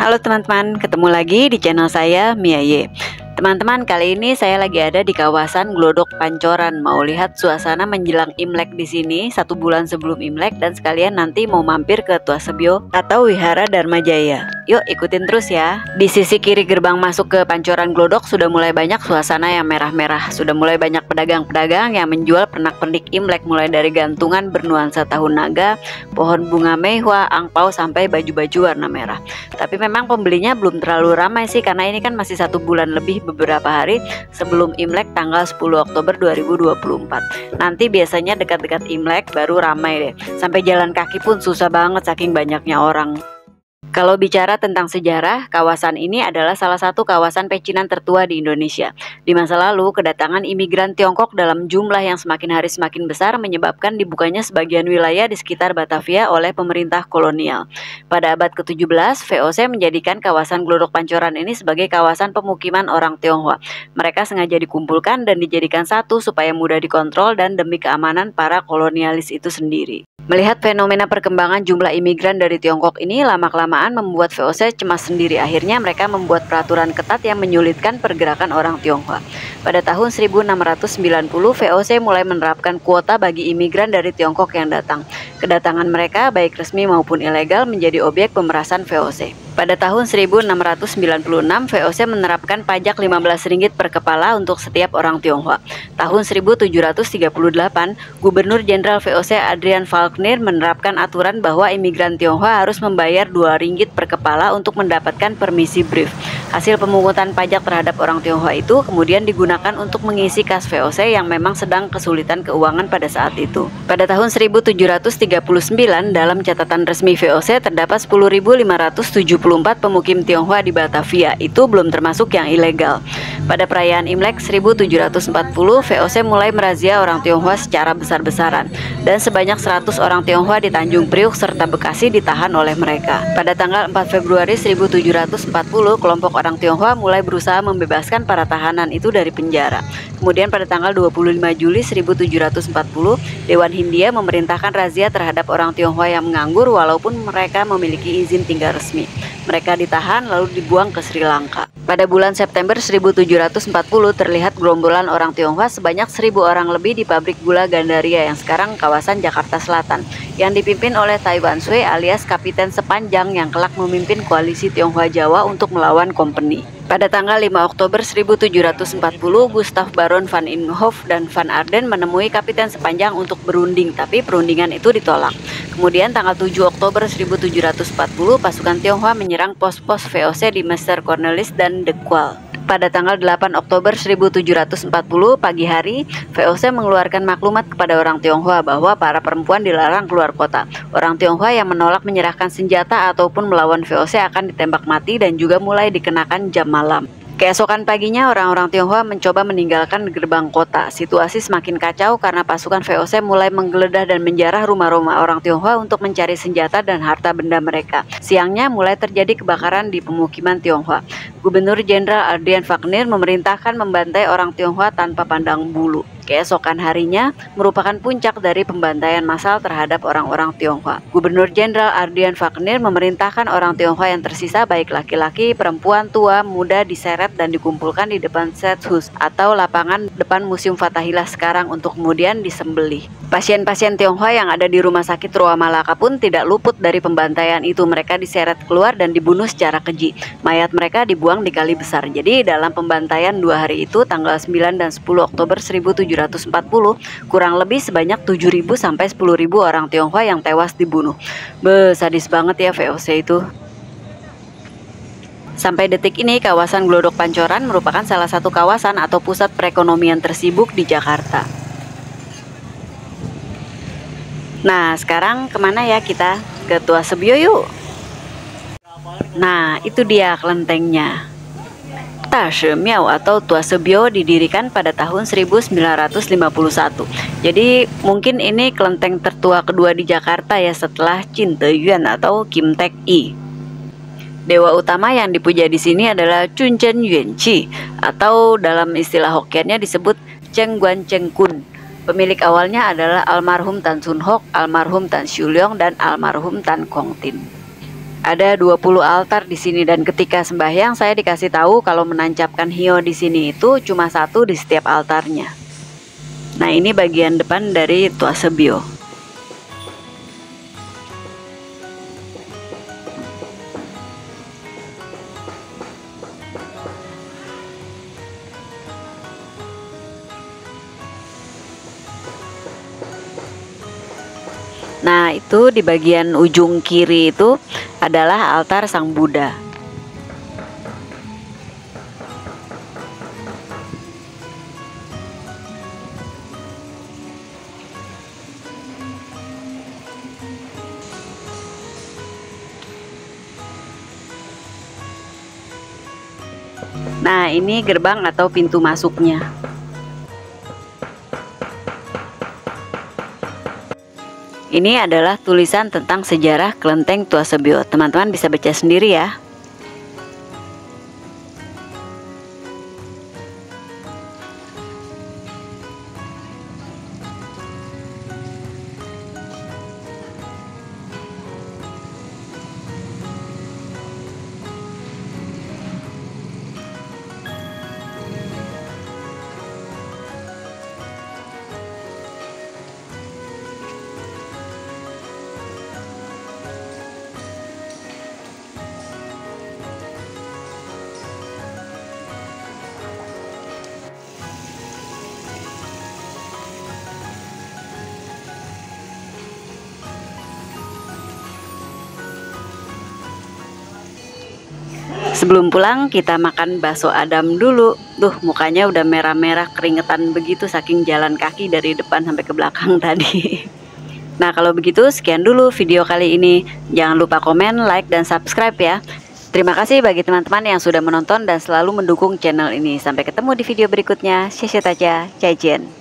Halo teman-teman, ketemu lagi di channel saya Mia Ye. Teman-teman, kali ini saya lagi ada di kawasan Glodok Pancoran. Mau lihat suasana menjelang Imlek di sini 1 bulan sebelum Imlek, dan sekalian nanti mau mampir ke Tua Sebio atau Wihara Dharma Jaya. Yuk ikutin terus ya. Di sisi kiri gerbang masuk ke Pancoran Glodok sudah mulai banyak suasana yang merah-merah. Sudah mulai banyak pedagang-pedagang yang menjual pernak-pernik Imlek, mulai dari gantungan bernuansa tahun naga, pohon bunga mehua, angpau, sampai baju-baju warna merah. Tapi memang pembelinya belum terlalu ramai sih, karena ini kan masih 1 bulan lebih, beberapa hari sebelum Imlek tanggal 10 Oktober 2024. Nanti biasanya dekat-dekat Imlek baru ramai deh. Sampai jalan kaki pun susah banget saking banyaknya orang. Kalau bicara tentang sejarah, kawasan ini adalah salah satu kawasan pecinan tertua di Indonesia. Di masa lalu, kedatangan imigran Tiongkok dalam jumlah yang semakin hari semakin besar menyebabkan dibukanya sebagian wilayah di sekitar Batavia oleh pemerintah kolonial. Pada abad ke-17, VOC menjadikan kawasan Glodok Pancoran ini sebagai kawasan pemukiman orang Tionghoa. Mereka sengaja dikumpulkan dan dijadikan satu supaya mudah dikontrol dan demi keamanan para kolonialis itu sendiri. Melihat fenomena perkembangan jumlah imigran dari Tiongkok ini, lama-kelamaan membuat VOC cemas sendiri. Akhirnya mereka membuat peraturan ketat yang menyulitkan pergerakan orang Tionghoa. Pada tahun 1690, VOC mulai menerapkan kuota bagi imigran dari Tiongkok yang datang. Kedatangan mereka, baik resmi maupun ilegal, menjadi objek pemerasan VOC. Pada tahun 1696, VOC menerapkan pajak 15 ringgit per kepala untuk setiap orang Tionghoa. Tahun 1738, Gubernur Jenderal VOC Adrian Falkner menerapkan aturan bahwa imigran Tionghoa harus membayar 2 ringgit per kepala untuk mendapatkan permisi brief. Hasil pemungutan pajak terhadap orang Tionghoa itu kemudian digunakan untuk mengisi kas VOC yang memang sedang kesulitan keuangan pada saat itu. Pada tahun 1739, dalam catatan resmi VOC terdapat 10.574 pemukim Tionghoa di Batavia. Itu belum termasuk yang ilegal. Pada perayaan Imlek 1740, VOC mulai merazia orang Tionghoa secara besar-besaran, dan sebanyak 100 orang Tionghoa di Tanjung Priuk serta Bekasi ditahan oleh mereka. Pada tanggal 4 Februari 1740, kelompok orang Tionghoa mulai berusaha membebaskan para tahanan itu dari penjara. Kemudian pada tanggal 25 Juli 1740, Dewan Hindia memerintahkan razia terhadap orang Tionghoa yang menganggur walaupun mereka memiliki izin tinggal resmi. Mereka ditahan lalu dibuang ke Sri Lanka. Pada bulan September 1740 terlihat gerombolan orang Tionghoa sebanyak 1.000 orang lebih di pabrik gula Gandaria yang sekarang kawasan Jakarta Selatan, yang dipimpin oleh Tai Wan Sui alias Kapiten Sepanjang yang kelak memimpin koalisi Tionghoa Jawa untuk melawan Company. Pada tanggal 5 Oktober 1740, Gustav Baron van Imhoff dan Van Arden menemui Kapiten Sepanjang untuk berunding, tapi perundingan itu ditolak. Kemudian tanggal 7 Oktober 1740, pasukan Tionghoa menyerang pos-pos VOC di Mester Cornelis dan De Kual. Pada tanggal 8 Oktober 1740 pagi hari, VOC mengeluarkan maklumat kepada orang Tionghoa bahwa para perempuan dilarang keluar kota. Orang Tionghoa yang menolak menyerahkan senjata ataupun melawan VOC akan ditembak mati dan juga mulai dikenakan jam malam. Keesokan paginya, orang-orang Tionghoa mencoba meninggalkan gerbang kota. Situasi semakin kacau karena pasukan VOC mulai menggeledah dan menjarah rumah-rumah orang Tionghoa untuk mencari senjata dan harta benda mereka. Siangnya mulai terjadi kebakaran di pemukiman Tionghoa. Gubernur Jenderal Adrian Falkner memerintahkan membantai orang Tionghoa tanpa pandang bulu. Keesokan harinya merupakan puncak dari pembantaian massal terhadap orang-orang Tionghoa. Gubernur Jenderal Adrian Falkner memerintahkan orang Tionghoa yang tersisa, baik laki-laki, perempuan, tua, muda, diseret dan dikumpulkan di depan Sethus atau lapangan depan Museum Fathahillah sekarang untuk kemudian disembelih. Pasien-pasien Tionghoa yang ada di Rumah Sakit Roa Malaka pun tidak luput dari pembantaian itu. Mereka diseret keluar dan dibunuh secara keji. Mayat mereka dibuang di Kali Besar. Jadi dalam pembantaian 2 hari itu, tanggal 9 dan 10 Oktober 1740, kurang lebih sebanyak 7.000 sampai 10.000 orang Tionghoa yang tewas dibunuh. Sadis banget ya VOC itu. Sampai detik ini, kawasan Glodok Pancoran merupakan salah satu kawasan atau pusat perekonomian tersibuk di Jakarta. Nah, sekarang kemana ya kita? Ke Tua Sebio yuk. Nah, itu dia kelentengnya. Tashi Miao atau Tua Sebio didirikan pada tahun 1951. Jadi mungkin ini kelenteng tertua kedua di Jakarta ya, setelah Qin De Yuan atau Kim Tek I. Dewa utama yang dipuja di sini adalah Chun Chen Yuan Chi, atau dalam istilah Hokkiannya disebut Cheng Guan Cheng Kun. Pemilik awalnya adalah almarhum Tan Sun Hok, almarhum Tan Siu Leong, dan almarhum Tan Kong Tin. Ada 20 altar di sini, dan ketika sembahyang saya dikasih tahu kalau menancapkan hio di sini itu cuma satu di setiap altarnya. Nah, ini bagian depan dari Tuasebio. Nah, itu di bagian ujung kiri itu adalah altar Sang Buddha. Nah, ini gerbang atau pintu masuknya. Ini adalah tulisan tentang sejarah kelenteng Tuasebio. Teman-teman bisa baca sendiri ya. Sebelum pulang kita makan bakso Adam dulu. Tuh, mukanya udah merah-merah keringetan begitu saking jalan kaki dari depan sampai ke belakang tadi. Nah, kalau begitu sekian dulu video kali ini. Jangan lupa komen, like, dan subscribe ya. Terima kasih bagi teman-teman yang sudah menonton dan selalu mendukung channel ini. Sampai ketemu di video berikutnya. Xie xie daja, zaijian.